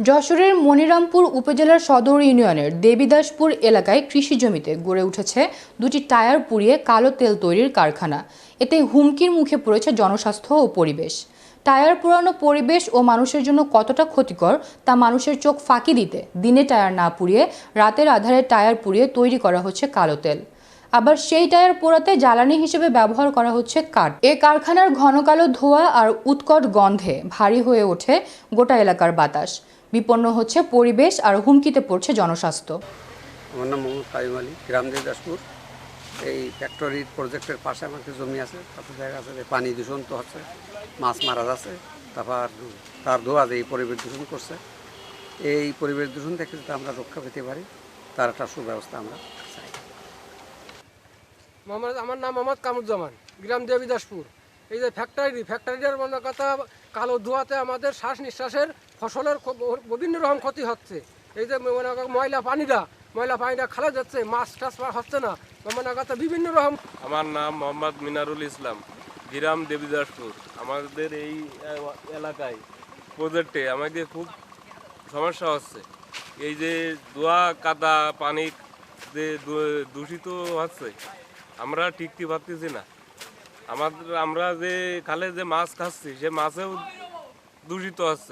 যশোরের মনিরামপুর উপজেলার সদর ইউনিয়নের দেবীদাসপুর এলাকায় কৃষি জমিতে গড়ে উঠেছে দুটি টায়ার পুড়িয়ে কালো তেল তৈরির কারখানা। এতে হুমকির মুখে পড়েছে জনস্বাস্থ্য ও পরিবেশ। টায়ার পোড়ানো পরিবেশ ও মানুষের জন্য কতটা ক্ষতিকর তা মানুষের চোখ ফাঁকি দিতে দিনে টায়ার না পুড়িয়ে রাতের আধারে টায়ার পুড়িয়ে তৈরি করা হচ্ছে কালো তেল। আবার সেই টায়ার পোড়াতে জ্বালানি হিসেবে ব্যবহার করা হচ্ছে কাঠ। এ কারখানার ঘন কালো ধোঁয়া আর উৎকট গন্ধে ভারী হয়ে ওঠে গোটা এলাকার বাতাস। বিপন্ন হচ্ছে পরিবেশ আর হুমকিতে পড়ছে জনস্বাস্থ্য। আমার নাম মোহাম্মদ কাইম আলী, গ্রাম দেবদাসপুর। এই ফ্যাক্টরির প্রজেক্টের পাশে আমাদের জমি আছে, কত জায়গা আছে, পানি দূষণ তো হচ্ছে, মাছ মারা যাচ্ছে, তারপর তার ধোয়া এই পরিবেশ দূষণ করছে। এই পরিবেশ দূষণ থেকে যদি আমরা রক্ষা পেতে পারি তার একটা সুব্যবস্থা আমরা চাই। আমার নাম মোহাম্মদ কামরুজ্জামান, গ্রাম দেবীদাসপুর। এই যে ফ্যাক্টরিটার মনে কথা কালো ধোঁয়াতে আমাদের শ্বাস নিঃশ্বাসের ফসলের বিভিন্ন রকম ক্ষতি হচ্ছে। এই যে ময়লা পানিটা খালা যাচ্ছে, মাছ টাছ হচ্ছে না, মনে কথা বিভিন্ন রকম। আমার নাম মোহাম্মদ মিনারুল ইসলাম, গ্রাম দেবীদাসপুর। আমাদের এই এলাকায় প্রজেক্টে আমাদের খুব সমস্যা হচ্ছে। এই যে ধোঁয়া কাদা পানি যে দূষিত হচ্ছে, আমরা টিকতে পারতেছি না। আমরা যে খালে যে মাছ খাচ্ছি সে মাছেও দূষিত হচ্ছে।